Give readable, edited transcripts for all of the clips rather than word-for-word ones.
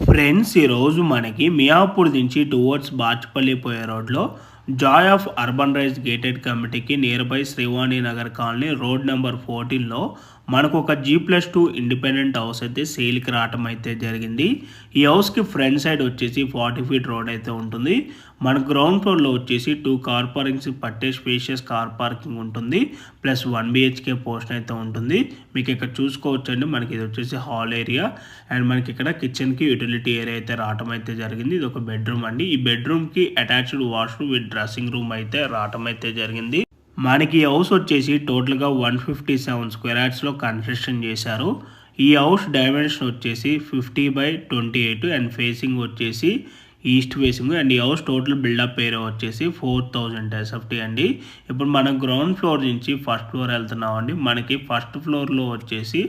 Friends ఈరోజు మనకి మియాపూర్ నుంచి టువర్డ్స్ బాచ్పల్లి పోయే రోడ్లో joy of urban rise gated కమిటీకి near by Srivani Nagar colony road number 14లో మనకు ఒక G+2 ఇండిపెండెంట్ హౌస్ అయితే సేల్కి రావటం అయితే జరిగింది. ఈ హౌస్కి ఫ్రంట్ సైడ్ వచ్చేసి 40 ఫీట్ రోడ్ అయితే ఉంటుంది. మన గ్రౌండ్ ఫ్లోర్లో వచ్చేసి 2 కార్ పార్కింగ్స్ పట్టే స్పేషియస్ కార్ పార్కింగ్ ఉంటుంది, ప్లస్ 1 BHK పోర్షన్ అయితే ఉంటుంది. మీకు ఇక్కడ చూసుకోవచ్చండి, మనకి ఇది వచ్చేసి హాల్ ఏరియా అండ్ మనకి ఇక్కడ కిచెన్కి యూటిలిటీ ఏరియా అయితే రావటం అయితే జరిగింది. ఇది ఒక బెడ్రూమ్ అండి. ఈ బెడ్రూమ్కి attached washroom with dressing room అయితే రావటం అయితే జరిగింది. మనకి హౌస్ వచ్చేసి టోటల్గా 157 స్క్వేర్ యార్డ్స్లో కన్స్ట్రక్షన్ చేశారు. ఈ హౌస్ డైమెన్షన్ వచ్చేసి 50/28 అండ్ ఫేసింగ్ వచ్చేసి ఈస్ట్ ఫేసింగ్ అండ్ ఈ హౌస్ టోటల్ బిల్డప్ ఏరియా వచ్చేసి 4000 SFT అండి. ఇప్పుడు మనం గ్రౌండ్ ఫ్లోర్ నుంచి ఫస్ట్ ఫ్లోర్ వెళ్తున్నామండి. మనకి ఫస్ట్ ఫ్లోర్లో వచ్చేసి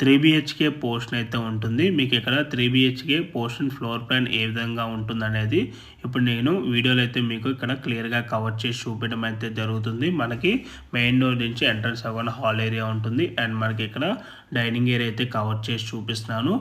3 BHK పోర్షన్ అయితే ఉంటుంది. మీకు ఇక్కడ 3 BHK portion floor plan A విధంగా ఉంటుంది అనేది ఇప్పుడు నేను వీడియోలో అయితే మీకు ఇక్కడ క్లియర్గా కవర్ చేసి చూపించడం అయితే జరుగుతుంది. మనకి మెయిన్ డోర్ నుంచి ఎంట్రన్స్ అవ్వకుండా హాల్ ఏరియా ఉంటుంది అండ్ మనకి ఇక్కడ డైనింగ్ ఏరియా అయితే కవర్ చేసి చూపిస్తున్నాను.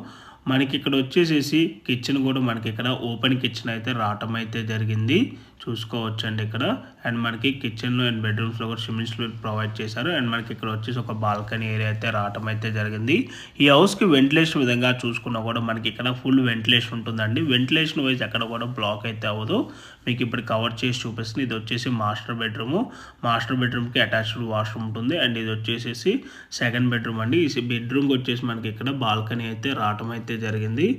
మనకి ఇక్కడ వచ్చేసేసి కిచెన్ కూడా మనకి ఇక్కడ ఓపెన్ కిచెన్ అయితే రావటం అయితే జరిగింది, చూసుకోవచ్చండి ఇక్కడ. అండ్ మనకి కిచెన్లో అండ్ బెడ్రూమ్స్లో కూడా స్విమ్మింగ్ పూల్ ప్రొవైడ్ చేశారు అండ్ మనకి ఇక్కడ వచ్చేసి ఒక బాల్కనీ ఏరియా అయితే రావటం అయితే జరిగింది. ఈ హౌస్కి వెంటిలేషన్ విధంగా చూసుకున్నా కూడా మనకి ఇక్కడ ఫుల్ వెంటిలేషన్ ఉంటుందండి. వెంటిలేషన్ వైజ్ ఎక్కడ కూడా బ్లాక్ అయితే అవ్వదు. మీకు ఇప్పుడు కవర్ చేసి చూపిస్తుంది. ఇది వచ్చేసి మాస్టర్ బెడ్రూమ్కి అటాచ్డ్ వాష్రూమ్ ఉంటుంది అండ్ ఇది వచ్చేసి సెకండ్ బెడ్రూమ్ అండి. ఈ బెడ్రూమ్కి వచ్చేసి మనకి ఇక్కడ బాల్కనీ అయితే రావటం అయితే జరిగింది.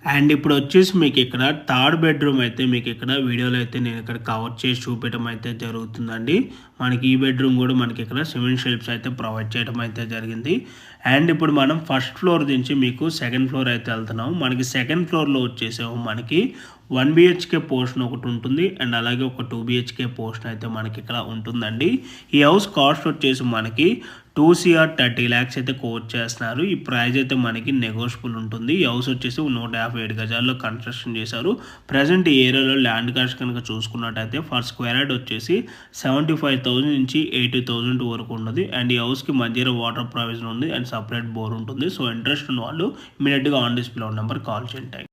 అండ్ ఇప్పుడు వచ్చేసి మీకు ఇక్కడ థర్డ్ బెడ్రూమ్ అయితే మీకు ఇక్కడ వీడియోలో అయితే నేను ఇక్కడ కవర్ చేసి చూపించడం అయితే జరుగుతుందండి. మనకి ఈ బెడ్రూమ్ కూడా మనకి ఇక్కడ సిమెంట్ షెల్ఫ్స్ అయితే ప్రొవైడ్ చేయడం అయితే జరిగింది. అండ్ ఇప్పుడు మనం ఫస్ట్ ఫ్లోర్ నుంచి మీకు సెకండ్ ఫ్లోర్ అయితే వెళ్తున్నాము. మనకి సెకండ్ ఫ్లోర్లో వచ్చేసాము మనకి 1 BHK పోర్షన్ ఒకటి ఉంటుంది అండ్ అలాగే ఒక 2 BHK పోర్షన్ అయితే మనకి ఇక్కడ ఉంటుందండి. ఈ హౌస్ కాస్ట్ వచ్చేసి మనకి 2 CR 30 lakhs అయితే కోట్ చేస్తున్నారు. ఈ ప్రైస్ అయితే మనకి నెగోషియబుల్ ఉంటుంది. ఈ హౌస్ వచ్చేసి 157 గజాల్లో కన్స్ట్రక్షన్ చేశారు. ప్రజెంట్ ఈ ఏరియాలో ల్యాండ్ కాస్ట్ కనుక చూసుకున్నట్టయితే ఫర్ స్క్వేర్ యార్డ్ వచ్చేసి 75,000 నుంచి 80,000 వరకు ఉన్నది అండ్ ఈ హౌస్కి మధ్యలో వాటర్ ప్రొవిజన్ ఉంది అండ్ సపరేట్ బోర్ ఉంటుంది. సో ఇంట్రెస్ట్ ఉన్న వాళ్ళు ఇమీడియట్గా ఆన్ డిస్ప్లే నెంబర్ కాల్ చేయండి.